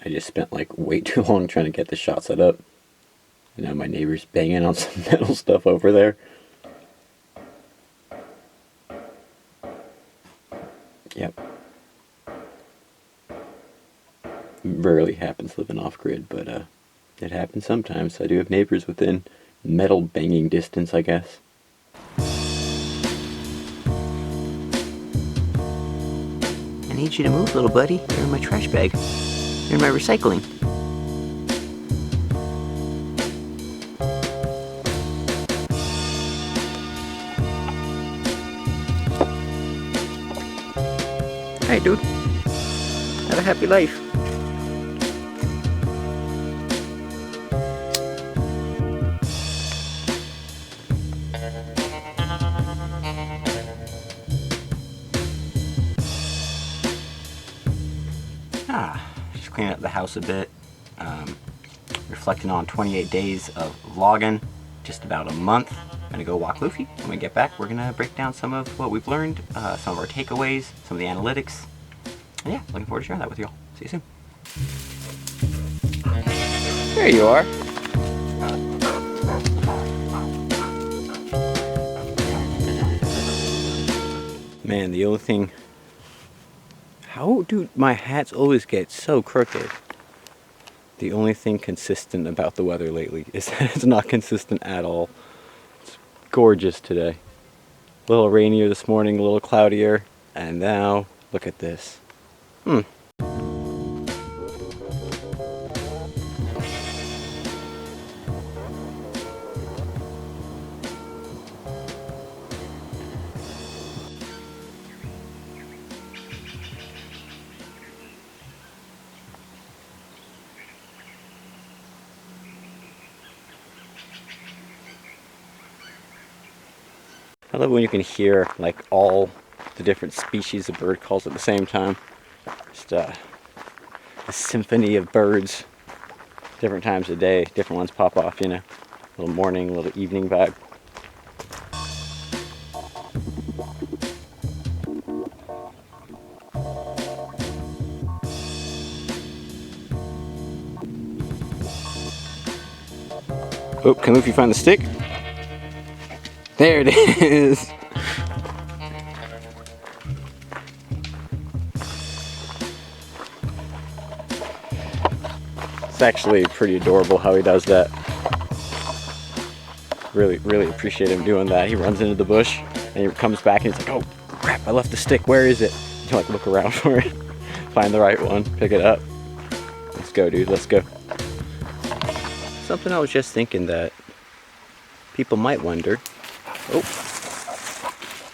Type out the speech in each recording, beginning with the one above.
I just spent like way too long trying to get the shot set up. And now my neighbor's banging on some metal stuff over there. Yep. Rarely happens living off grid, but it happens sometimes. I do have neighbors within metal banging distance, I guess. I need you to move, little buddy. You're in my trash bag. You're in my recycling. Hey, dude. Have a happy life. Just cleaning up the house a bit. Reflecting on 28 days of vlogging, just about a month. I'm gonna go walk Luffy. When we get back, we're gonna break down some of what we've learned, some of our takeaways, some of the analytics. And yeah, looking forward to sharing that with y'all. See you soon. There you are. Man, the only thing... How do my hats always get so crooked? The only thing consistent about the weather lately is that it's not consistent at all. It's gorgeous today. A little rainier this morning, a little cloudier, and now look at this. I love when you can hear like all the different species of bird calls at the same time. Just a symphony of birds. Different times of day, different ones pop off, you know. A little morning, a little evening vibe. Oh, can Luffy find the stick? There it is! It's actually pretty adorable how he does that. Really, really appreciate him doing that. He runs into the bush and he comes back and he's like, oh crap, I left the stick, where is it? You like look around for it, find the right one, pick it up. Let's go, dude, let's go. Something I was just thinking that people might wonder. Oh,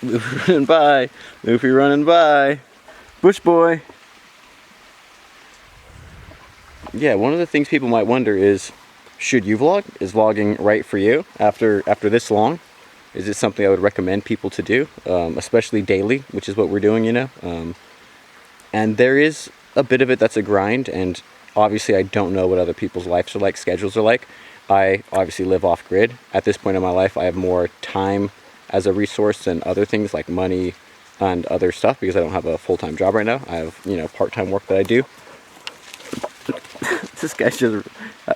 Luffy running by, Luffy running by, Bush boy. Yeah, one of the things people might wonder is, should you vlog? Is vlogging right for you after this long? Is it something I would recommend people to do, especially daily, which is what we're doing, you know? And there is a bit of it that's a grind, and obviously I don't know what other people's lives are like, schedules are like. I obviously live off grid. At this point in my life, I have more time as a resource than other things like money and other stuff because I don't have a full-time job right now. I have, you know, part-time work that I do. This guy's just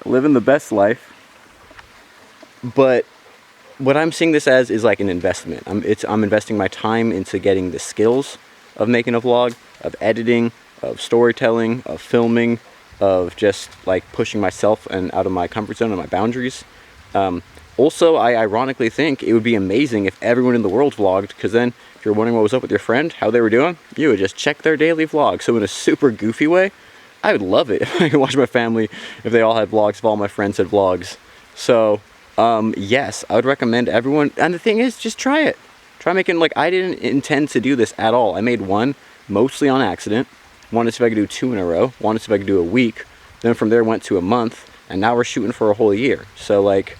living the best life. But what I'm seeing this as is like an investment. I'm investing my time into getting the skills of making a vlog, of editing, of storytelling, of filming, of just like pushing myself and out of my comfort zone and my boundaries. Also, I ironically think it would be amazing if everyone in the world vlogged, because then if you're wondering what was up with your friend, how they were doing, you would just check their daily vlog. So in a super goofy way, I would love it if I could watch my family, if they all had vlogs, if all my friends had vlogs. So yes, I would recommend everyone, and the thing is, just try it. Try making, like, I didn't intend to do this at all. I made one mostly on accident, wanted to see if I could do 2 in a row, wanted to see if I could do a week, then from there went to a month, and now we're shooting for a whole year. So like,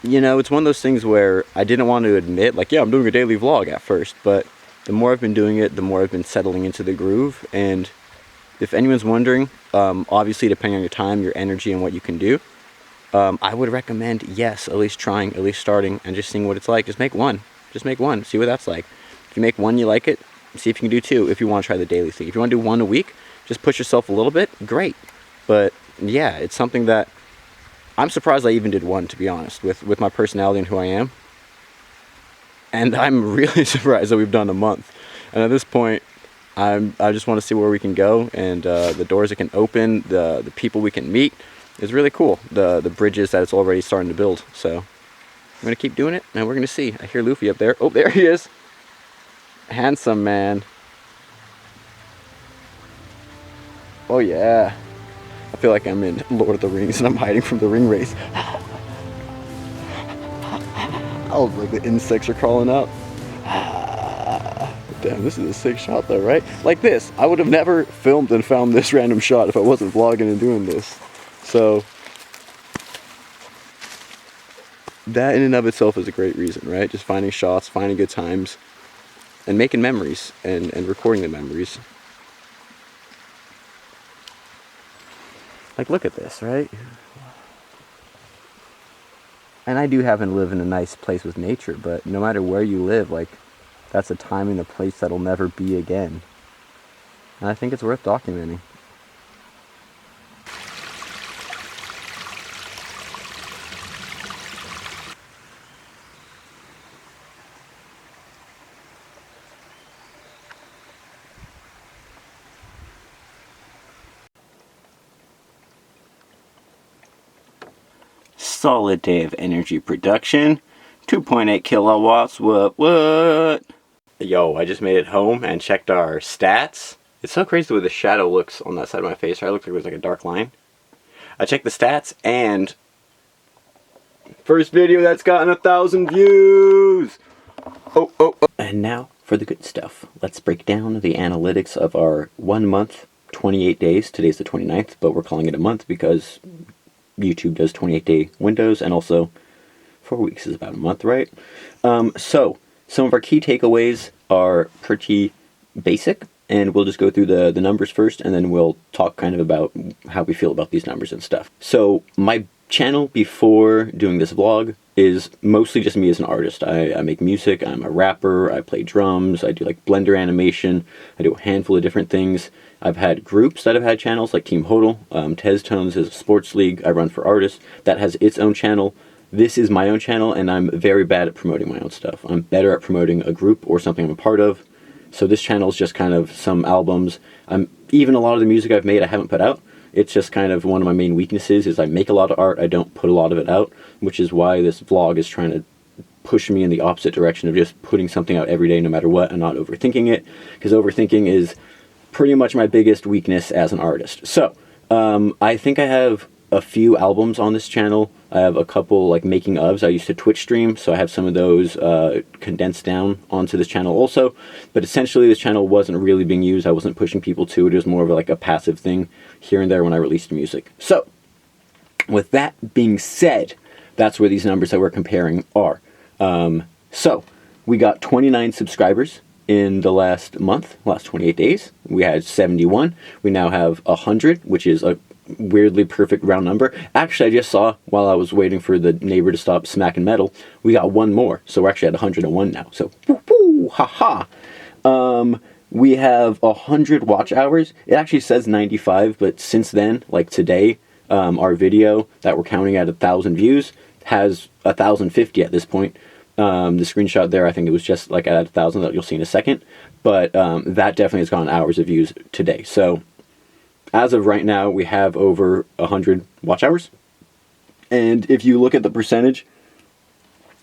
you know, it's one of those things where I didn't want to admit, like, yeah, I'm doing a daily vlog at first, but the more I've been doing it, the more I've been settling into the groove. And if anyone's wondering, obviously depending on your time, your energy, and what you can do, I would recommend, yes, at least trying, at least starting, and just seeing what it's like. Just make one, see what that's like. If you make one, you like it, see if you can do 2 if you want to try the daily thing. If you want to do 1 a week, just push yourself a little bit, great. But yeah, it's something that I'm surprised I even did one, to be honest, with my personality and who I am. And I'm really surprised that we've done a month. And at this point, I just want to see where we can go, and the doors it can open, the people we can meet is really cool. The bridges that it's already starting to build. So I'm gonna keep doing it, and we're gonna see. I hear Luffy up there. Oh, there he is. Handsome man. Oh yeah. I feel like I'm in Lord of the Rings and I'm hiding from the ring race. Oh, like the insects are crawling out. Damn, this is a sick shot though, right? Like this. I would have never filmed and found this random shot if I wasn't vlogging and doing this. So that in and of itself is a great reason, right? Just finding shots, finding good times, and making memories and recording the memories. Like, look at this, right? And I do happen to live in a nice place with nature, but no matter where you live, like, that's a time and a place that'll never be again. And I think it's worth documenting. Solid day of energy production. 2.8 kilowatts. What? Yo, I just made it home and checked our stats. It's so crazy the way the shadow looks on that side of my face, right? It looks like there's like a dark line. I checked the stats, and first video that's gotten 1,000 views. Oh. And now for the good stuff. Let's break down the analytics of our 1 month, 28 days. Today's the 29th, but we're calling it a month because YouTube does 28-day windows, and also 4 weeks is about a month, right? So some of our key takeaways are pretty basic, and we'll just go through the numbers first, and then we'll talk kind of about how we feel about these numbers and stuff. So my channel before doing this vlog is mostly just me as an artist. I make music, I'm a rapper, I play drums, I do like Blender animation, I do a handful of different things. I've had groups that have had channels like Team Hodel, Tez Tones is a sports league I run for artists that has its own channel. This is my own channel, and I'm very bad at promoting my own stuff. I'm better at promoting a group or something I'm a part of. So this channel is just kind of some albums. Even a lot of the music I've made I haven't put out. It's just kind of one of my main weaknesses is I make a lot of art, I don't put a lot of it out, which is why this vlog is trying to push me in the opposite direction of just putting something out every day no matter what and not overthinking it, because overthinking is pretty much my biggest weakness as an artist. So I think I have a few albums on this channel. I have a couple like making ofs. I used to Twitch stream, so I have some of those condensed down onto this channel also. But essentially this channel wasn't really being used. I wasn't pushing people to it. It was more of like a passive thing here and there when I released music. So with that being said, that's where these numbers that we're comparing are. So we got 29 subscribers in the last month, last 28 days. We had 71. We now have 100, which is a weirdly perfect round number. Actually, I just saw while I was waiting for the neighbor to stop smacking metal, we got one more. So we're actually at 101 now. So, woo, haha. We have 100 watch hours. It actually says 95, but since then, like today, our video that we're counting at 1,000 views has 1,050 at this point. The screenshot there, I think it was just like at 1,000 that you'll see in a second. But that definitely has gone hours of views today. So as of right now, we have over 100 watch hours. And if you look at the percentage,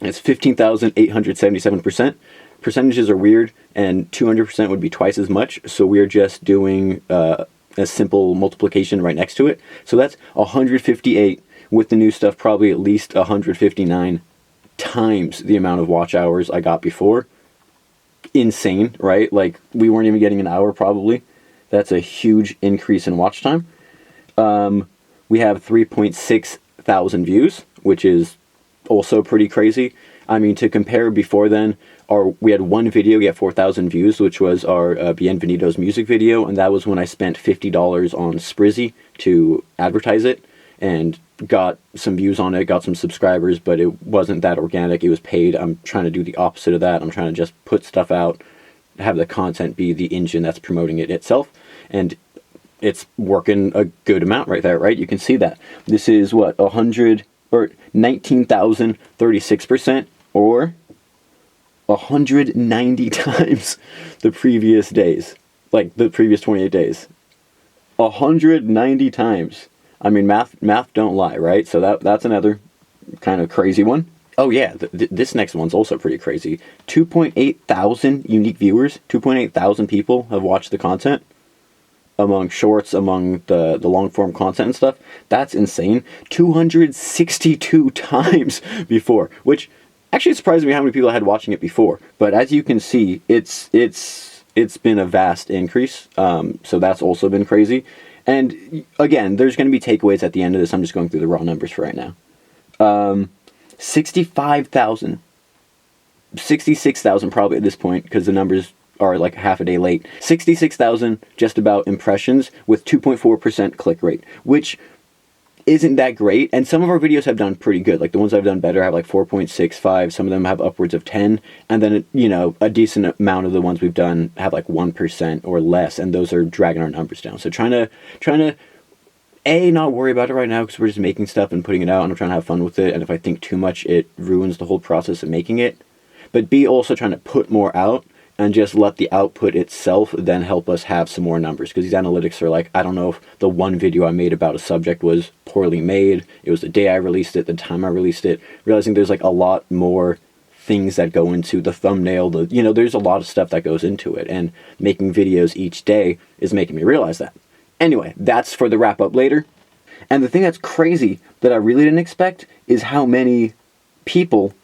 it's 15,877%. Percentages are weird, and 200% would be twice as much. So we're just doing a simple multiplication right next to it. So that's 158 with the new stuff, probably at least 159 times the amount of watch hours I got before. Insane, right? Like, we weren't even getting an hour probably. That's a huge increase in watch time. We have 3.6 thousand views, which is also pretty crazy. I mean, to compare before then, we had one video get 4,000 views, which was our Bienvenidos music video, and that was when I spent $50 on Sprizzy to advertise it, and got some views on it, got some subscribers, but it wasn't that organic. It was paid. I'm trying to do the opposite of that. I'm trying to just put stuff out, have the content be the engine that's promoting it itself. And it's working a good amount right there, right? You can see that. This is what, 100 or 19,036%, or 190 times the previous days, like the previous 28 days. 190 times. I mean, math don't lie, right? So that's another kind of crazy one. Oh yeah, this next one's also pretty crazy. 2.8 thousand unique viewers. 2.8 thousand people have watched the content, among shorts, among the long form content and stuff. That's insane. 262 times before, which actually surprised me how many people I had watching it before. But as you can see, it's been a vast increase. So that's also been crazy. And again, there's going to be takeaways at the end of this. I'm just going through the raw numbers for right now. 65,000, 66,000 probably at this point, because the numbers are like half a day late. 66,000 just about impressions with 2.4% click rate, which isn't that great. And some of our videos have done pretty good. Like the ones I've done better have like 4.65. Some of them have upwards of 10. And then, you know, a decent amount of the ones we've done have like 1% or less. And those are dragging our numbers down. So trying to not worry about it right now, because we're just making stuff and putting it out, and I'm trying to have fun with it. And if I think too much, it ruins the whole process of making it. But B, also trying to put more out and just let the output itself then help us have some more numbers. Because these analytics are like, I don't know if the one video I made about a subject was poorly made. It was the day I released it, the time I released it. Realizing there's like a lot more things that go into the thumbnail. There's a lot of stuff that goes into it. And making videos each day is making me realize that. Anyway, that's for the wrap up later. And the thing that's crazy that I really didn't expect is how many people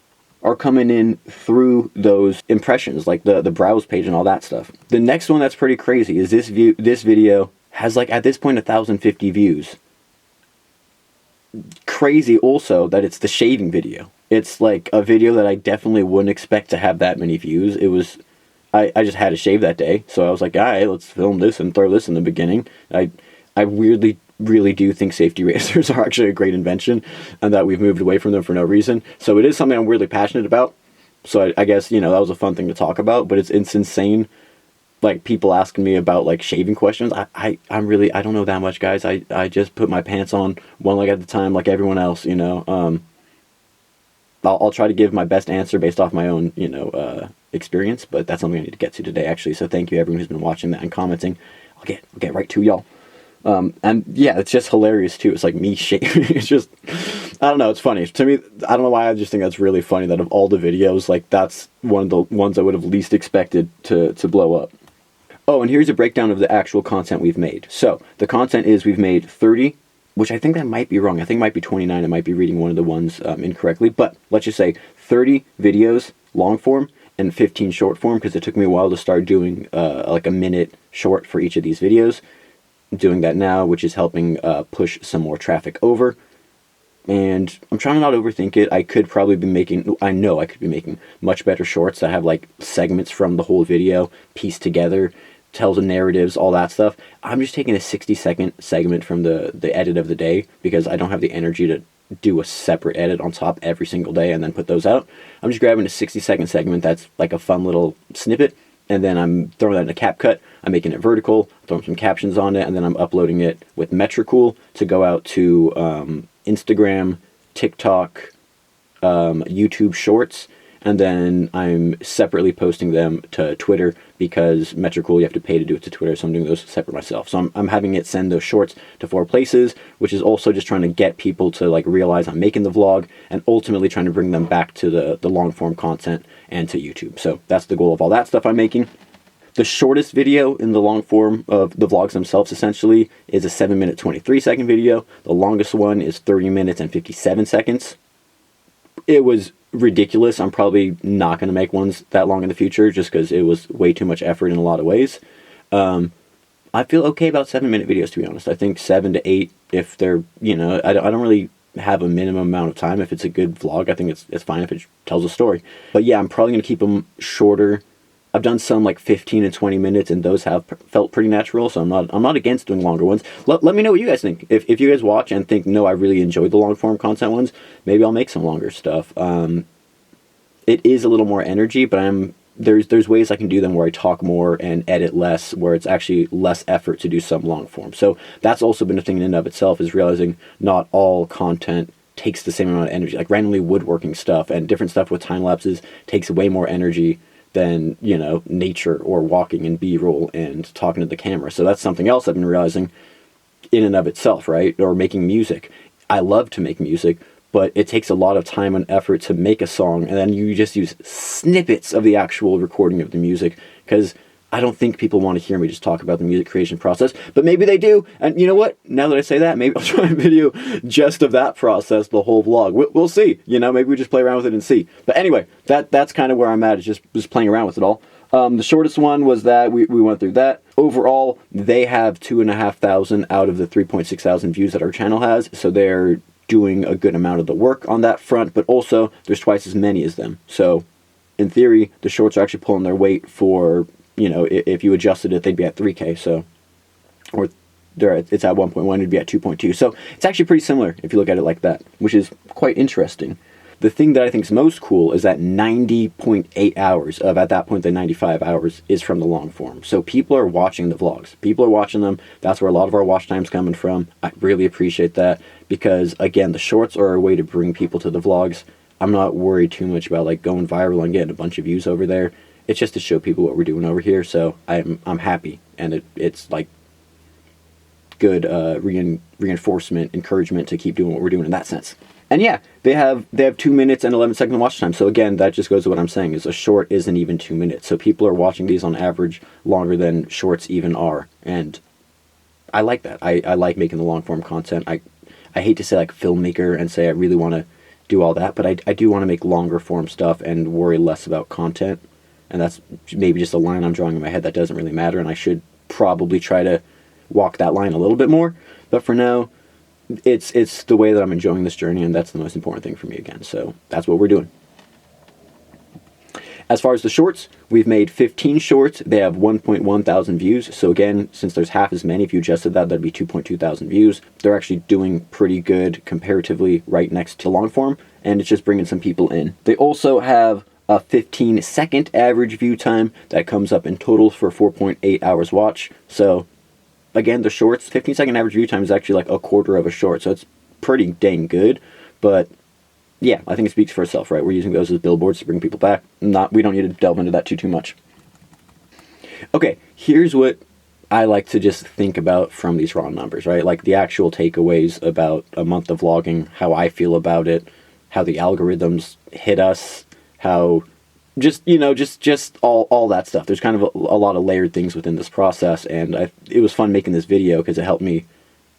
are coming in through those impressions, like the browse page and all that stuff. The next one that's pretty crazy is this video has like at this point 1,050 views. Crazy also that it's the shaving video. It's like a video that I definitely wouldn't expect to have that many views. It was I just had to shave that day, so I was like, all right, let's film this and throw this in the beginning. I weirdly really do think safety razors are actually a great invention, and that we've moved away from them for no reason. So it is something I'm weirdly passionate about. So I guess, that was a fun thing to talk about, but it's insane. Like people asking me about like shaving questions. I don't know that much, guys. I just put my pants on one leg at a time like everyone else, I'll try to give my best answer based off my own, experience, but that's something I need to get to today, actually. So thank you, everyone who's been watching that and commenting. I'll get right to y'all. And yeah, it's just hilarious too. It's like me shaving. It's just, I don't know. It's funny to me. I don't know why. I just think that's really funny that of all the videos, like that's one of the ones I would have least expected to blow up. Oh, and here's a breakdown of the actual content we've made. So the content is we've made 30. Which I think that might be wrong. I think it might be 29. I might be reading one of the ones incorrectly. But let's just say 30 videos, long form, and 15 short form, because it took me a while to start doing like a minute short for each of these videos. I'm doing that now, which is helping push some more traffic over. And I'm trying to not overthink it. I know I could be making much better shorts that have like segments from the whole video pieced together, tells the narratives, all that stuff. I'm just taking a 60-second segment from the edit of the day, because I don't have the energy to do a separate edit on top every single day and then put those out. I'm just grabbing a 60-second segment that's like a fun little snippet, and then I'm throwing that in a CapCut. I'm making it vertical, throwing some captions on it, and then I'm uploading it with Metricool to go out to Instagram, TikTok, YouTube Shorts, and then I'm separately posting them to Twitter, because Metricool you have to pay to do it to Twitter, so I'm doing those separate myself. So I'm having it send those shorts to 4 places, which is also just trying to get people to like realize I'm making the vlog, and ultimately trying to bring them back to the long form content and to YouTube. So that's the goal of all that stuff I'm making. The shortest video in the long form of the vlogs themselves essentially is a 7-minute 23-second video. The longest one is 30 minutes and 57 seconds. It was ridiculous. I'm probably not going to make ones that long in the future, just because it was way too much effort in a lot of ways. I feel okay about 7-minute videos, to be honest. I think 7 to 8, if they're, I don't really have a minimum amount of time. If it's a good vlog, I think it's fine if it tells a story. But yeah, I'm probably going to keep them shorter. I've done some like 15 and 20 minutes, and those have felt pretty natural, so I'm not against doing longer ones. Let me know what you guys think. If you guys watch and think, no, I really enjoyed the long form content ones, maybe I'll make some longer stuff. It is a little more energy, but I'm there's ways I can do them where I talk more and edit less, where it's actually less effort to do some long form. So that's also been a thing in and of itself, is realizing not all content takes the same amount of energy. Like randomly woodworking stuff and different stuff with time lapses takes way more energy than, you know, nature or walking and B-roll and talking to the camera. So that's something else I've been realizing in and of itself, right? Or making music. I love to make music, but it takes a lot of time and effort to make a song, and then you just use snippets of the actual recording of the music, because I don't think people want to hear me just talk about the music creation process, but maybe they do. And you know what? Now that I say that, maybe I'll try a video just of that process, the whole vlog. We'll see. You know, maybe we just play around with it and see. But anyway, that's kind of where I'm at, is just playing around with it all. The shortest one was that we went through that. Overall, they have 2,500 out of the 3,600 views that our channel has, so they're doing a good amount of the work on that front, but also there's twice as many as them. So in theory, the shorts are actually pulling their weight for, you know, if you adjusted it, they'd be at 3K. So, or it's at 1.1, it'd be at 2.2. So it's actually pretty similar if you look at it like that, which is quite interesting. The thing that I think is most cool is that 90.8 hours of, at that point, the 95 hours is from the long form. So people are watching the vlogs. People are watching them. That's where a lot of our watch time's coming from. I really appreciate that, because, again, the shorts are a way to bring people to the vlogs. I'm not worried too much about like going viral and getting a bunch of views over there. It's just to show people what we're doing over here. So I'm happy, and it's like good reinforcement, encouragement to keep doing what we're doing in that sense. And yeah, they have 2 minutes and 11 second watch time. So again, that just goes to what I'm saying, is a short isn't even 2 minutes. So people are watching these on average longer than shorts even are. And I like that. I like making the long form content. I hate to say like filmmaker and say I really want to do all that, but I do want to make longer form stuff and worry less about content. And that's maybe just a line I'm drawing in my head that doesn't really matter. And I should probably try to walk that line a little bit more. But for now, it's the way that I'm enjoying this journey, and that's the most important thing for me again. So that's what we're doing. As far as the shorts, we've made 15 shorts. They have 1.1 thousand views. So again, since there's half as many, if you adjusted that, that'd be 2.2 thousand views. They're actually doing pretty good comparatively right next to long form, and it's just bringing some people in. They also have a 15-second average view time that comes up in total for 4.8 hours watch. So again, the shorts, 15-second average view time is actually like a quarter of a short, so it's pretty dang good. But yeah, I think it speaks for itself, right? We're using those as billboards to bring people back. We don't need to delve into that too much. Okay, here's what I like to just think about from these raw numbers, right? Like the actual takeaways about a month of vlogging, how I feel about it, how the algorithms hit us, how just all that stuff. There's kind of a lot of layered things within this process, and it was fun making this video because it helped me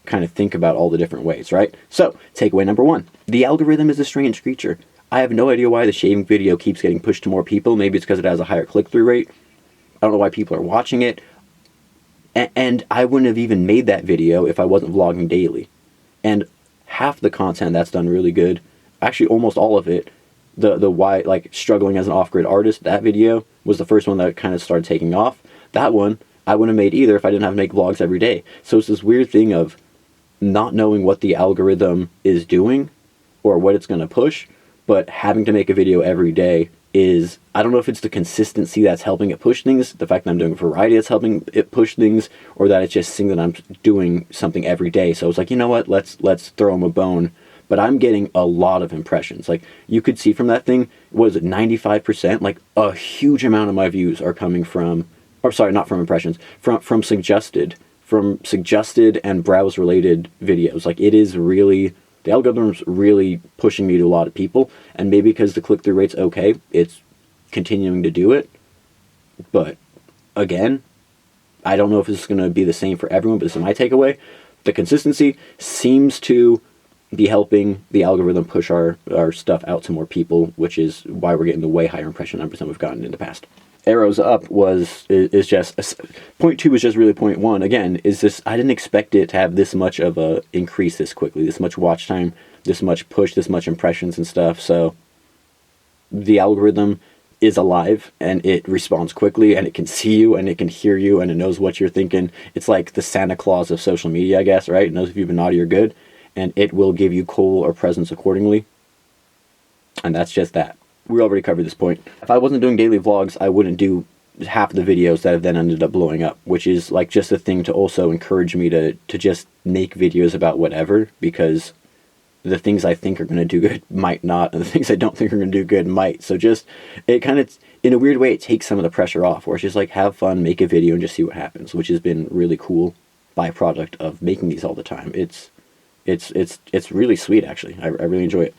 kind of think about all the different ways, right? So, takeaway number one, the algorithm is a strange creature. I have no idea why the shaving video keeps getting pushed to more people. Maybe it's because it has a higher click-through rate. I don't know why people are watching it. And I wouldn't have even made that video if I wasn't vlogging daily. And half the content that's done really good, actually almost all of it, the why, like struggling as an off-grid artist, that video was the first one that kind of started taking off. That one I wouldn't have made either if I didn't have to make vlogs every day. So it's this weird thing of not knowing what the algorithm is doing or what it's going to push, but having to make a video every day is, I don't know if it's the consistency that's helping it push things, the fact that I'm doing variety that's helping it push things, or that it's just seeing that I'm doing something every day. So I was like, you know what, let's throw him a bone. But I'm getting a lot of impressions. Like, you could see from that thing, was it 95%? Like, a huge amount of my views are coming from, or sorry, not from impressions, from suggested and browse-related videos. Like, it is really, the algorithm's really pushing me to a lot of people, and maybe because the click-through rate's okay, it's continuing to do it. But, again, I don't know if it's going to be the same for everyone, but this is my takeaway. The consistency seems to be helping the algorithm push our stuff out to more people, which is why we're getting the way higher impression numbers than we've gotten in the past. Arrows up is just, 0.2 was just really 0.1. Again, is this, I didn't expect it to have this much of a increase this quickly, this much watch time, this much push, this much impressions and stuff. So the algorithm is alive, and it responds quickly, and it can see you, and it can hear you, and it knows what you're thinking. It's like the Santa Claus of social media, I guess, right? It knows if you've been naughty or good, and it will give you coal or presents accordingly. And that's just that. we already covered this point. If I wasn't doing daily vlogs, I wouldn't do half the videos that have then ended up blowing up, which is like just a thing to also encourage me to just make videos about whatever, because the things I think are going to do good might not, and the things I don't think are going to do good might. So just, it kind of, in a weird way, it takes some of the pressure off, where it's just like, have fun, make a video, and just see what happens, which has been really cool byproduct of making these all the time. It's really sweet, actually. I really enjoy it.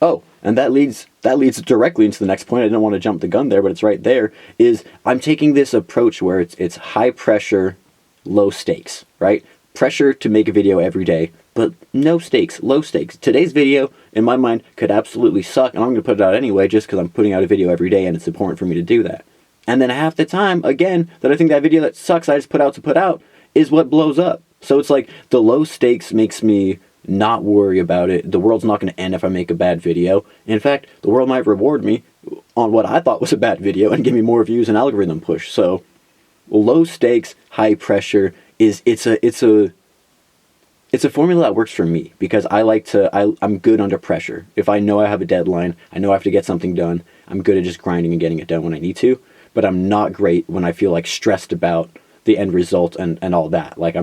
Oh, and that leads directly into the next point. I didn't want to jump the gun there, but it's right there, is I'm taking this approach where it's high pressure, low stakes, right? Pressure to make a video every day, but no stakes, low stakes. Today's video, in my mind, could absolutely suck, and I'm going to put it out anyway just because I'm putting out a video every day and it's important for me to do that. And then half the time, again, that I think that video that sucks I just put out to put out is what blows up. So it's like the low stakes makes me not worry about it. The world's not going to end if I make a bad video. In fact, the world might reward me on what I thought was a bad video and give me more views and algorithm push. So low stakes, high pressure it's a formula that works for me, because I'm good under pressure. If I know I have a deadline, I know I have to get something done, I'm good at just grinding and getting it done when I need to, but I'm not great when I feel like stressed about the end result and all that. Like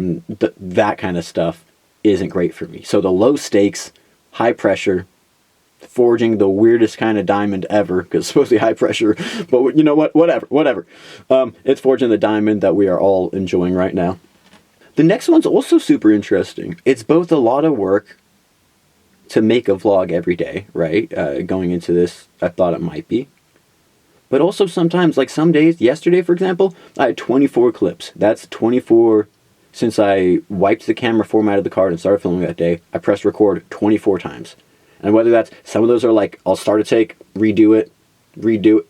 that kind of stuff isn't great for me. So the low stakes, high pressure, forging the weirdest kind of diamond ever, because it's supposed to be high pressure, but you know what, whatever. It's forging the diamond that we are all enjoying right now. The next one's also super interesting. It's both a lot of work to make a vlog every day, right? Going into this, I thought it might be. But also sometimes, like some days, yesterday for example, I had 24 clips. That's 24 since I wiped the camera, formatted the card, and started filming that day. I pressed record 24 times. And whether that's, some of those are like, I'll start a take, redo it.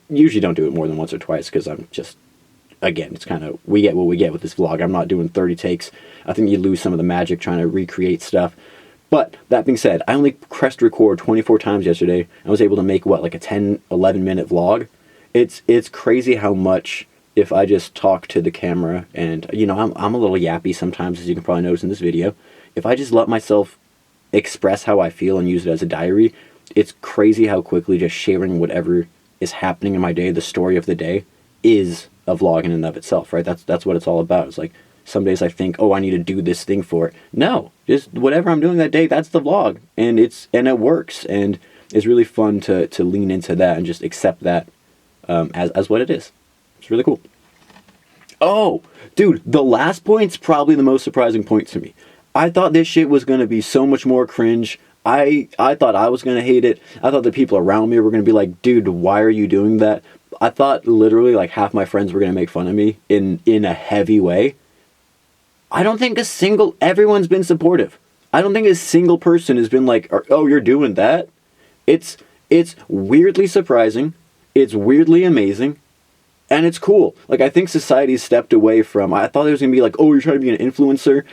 Usually don't do it more than once or twice, because I'm just, again, it's kind of, we get what we get with this vlog. I'm not doing 30 takes. I think you lose some of the magic trying to recreate stuff. But that being said, I only pressed record 24 times yesterday. I was able to make, what, like a 10, 11 minute vlog. It's crazy how much, if I just talk to the camera, and, you know, I'm a little yappy sometimes, as you can probably notice in this video. If I just let myself express how I feel and use it as a diary, it's crazy how quickly just sharing whatever is happening in my day, the story of the day, is a vlog in and of itself, right? That's what it's all about. It's like, some days I think, oh, I need to do this thing for it. No, just whatever I'm doing that day, that's the vlog, and it works, and it's really fun to lean into that and just accept that as what it is. It's really cool. Oh, dude, the last point's probably the most surprising point to me. I thought this shit was going to be so much more cringe. I thought I was going to hate it. I thought the people around me were going to be like, dude, why are you doing that? I thought literally like half my friends were going to make fun of me in a heavy way. I don't think everyone's been supportive. I don't think a single person has been like, oh, you're doing that? It's weirdly surprising. It's weirdly amazing. And it's cool. Like, I think society stepped away from, I thought there was going to be like, oh, you're trying to be an influencer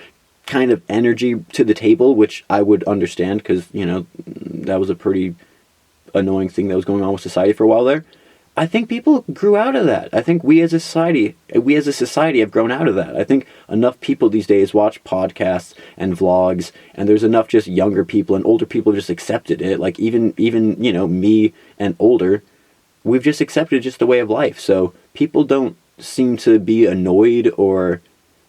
kind of energy to the table, which I would understand, because, you know, that was a pretty annoying thing that was going on with society for a while there. I think people grew out of that. I think we as a society have grown out of that. I think enough people these days watch podcasts and vlogs, and there's enough just younger people and older people have just accepted it. Like even you know, me and older, we've just accepted just the way of life. So people don't seem to be annoyed or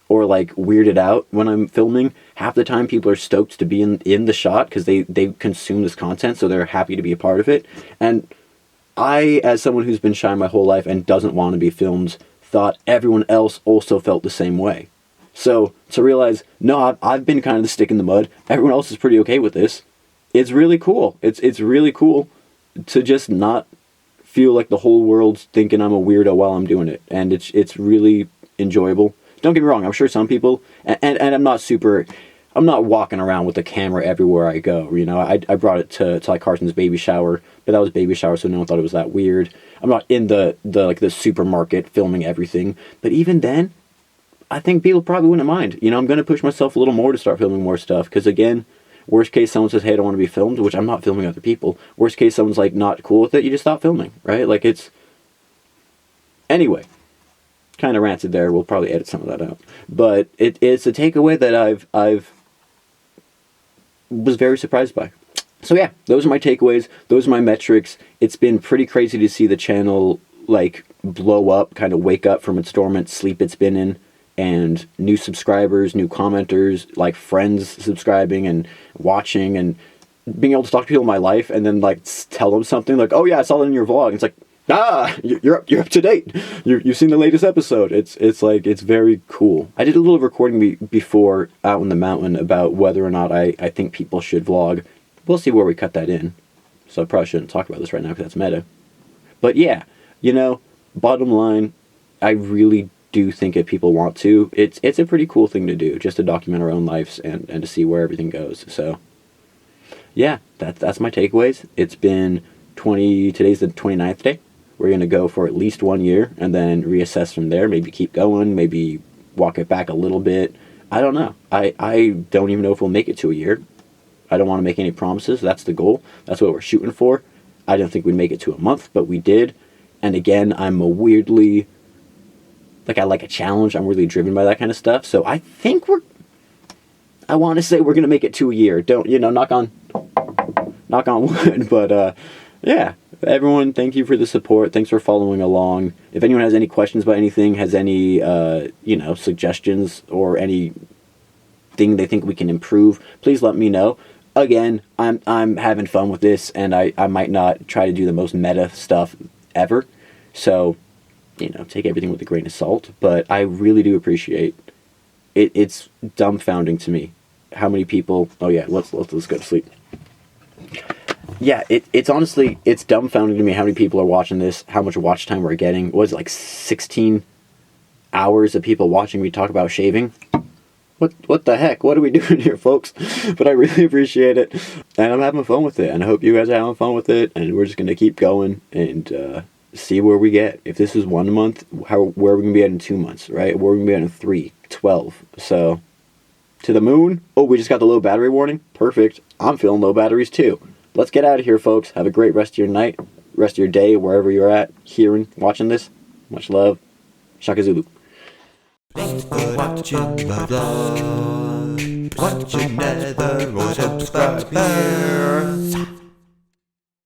like weirded out when I'm filming. Half the time people are stoked to be in the shot because they consume this content, so they're happy to be a part of it. And I, as someone who's been shy my whole life and doesn't want to be filmed, thought everyone else also felt the same way. So to realize, no, I've been kind of the stick in the mud. Everyone else is pretty okay with this. It's really cool. It's really cool to just not feel like the whole world's thinking I'm a weirdo while I'm doing it. And it's really enjoyable. Don't get me wrong, I'm sure some people, and I'm not walking around with the camera everywhere I go. You know, I brought it to like Carson's baby shower, but that was baby shower, so no one thought it was that weird. I'm not in the supermarket filming everything, but even then, I think people probably wouldn't mind. You know, I'm going to push myself a little more to start filming more stuff, because again, worst case someone says, hey, I don't want to be filmed, which I'm not filming other people. Worst case someone's like not cool with it, you just stop filming, right? Like it's... Anyway. Kind of ranted there. We'll probably edit some of that out. But it's a takeaway that I've was very surprised by. So yeah, those are my takeaways. Those are my metrics. It's been pretty crazy to see the channel like blow up, kind of wake up from its dormant sleep it's been in, and new subscribers, new commenters, like friends subscribing and watching, and being able to talk to people in my life and then like tell them something like, oh yeah, I saw it in your vlog. It's like, you're up to date. You've seen the latest episode. It's like, it's very cool. I did a little recording before out in the mountain about whether or not I think people should vlog. We'll see where we cut that in. So I probably shouldn't talk about this right now because that's meta. But yeah, bottom line, I really do think if people want to, it's a pretty cool thing to do, just to document our own lives and to see where everything goes. So yeah, that's my takeaways. It's been today's the 29th day. We're going to go for at least 1 year and then reassess from there. Maybe keep going, maybe walk it back a little bit. I don't know. I don't even know if we'll make it to a year. I don't want to make any promises. That's the goal. That's what we're shooting for. I didn't think we'd make it to a month, but we did. And again, I'm a weirdly, I like a challenge. I'm really driven by that kind of stuff. So I think I want to say we're going to make it to a year. Don't, knock on wood. But yeah, everyone, thank you for the support. Thanks for following along. If anyone has any questions about anything, has any, suggestions or anything they think we can improve, please let me know. Again, I'm having fun with this, and I might not try to do the most meta stuff ever. So, take everything with a grain of salt. But I really do appreciate it. It's dumbfounding to me how many people. Oh yeah, let's go to sleep. Yeah, it's honestly, it's dumbfounding to me how many people are watching this, how much watch time we're getting. What is it, like 16 hours of people watching me talk about shaving? What the heck? What are we doing here, folks? But I really appreciate it, and I'm having fun with it, and I hope you guys are having fun with it, and we're just going to keep going and see where we get. If this is 1 month, where are we going to be at in 2 months, right? Where are we going to be at in 3, 12? So, to the moon. Oh, we just got the low battery warning. Perfect. I'm feeling low batteries too. Let's get out of here, folks. Have a great rest of your night, rest of your day, wherever you're at, watching this. Much love. Shaka Zulu. Thanks for watching my vlog. Watch another or subscribe here.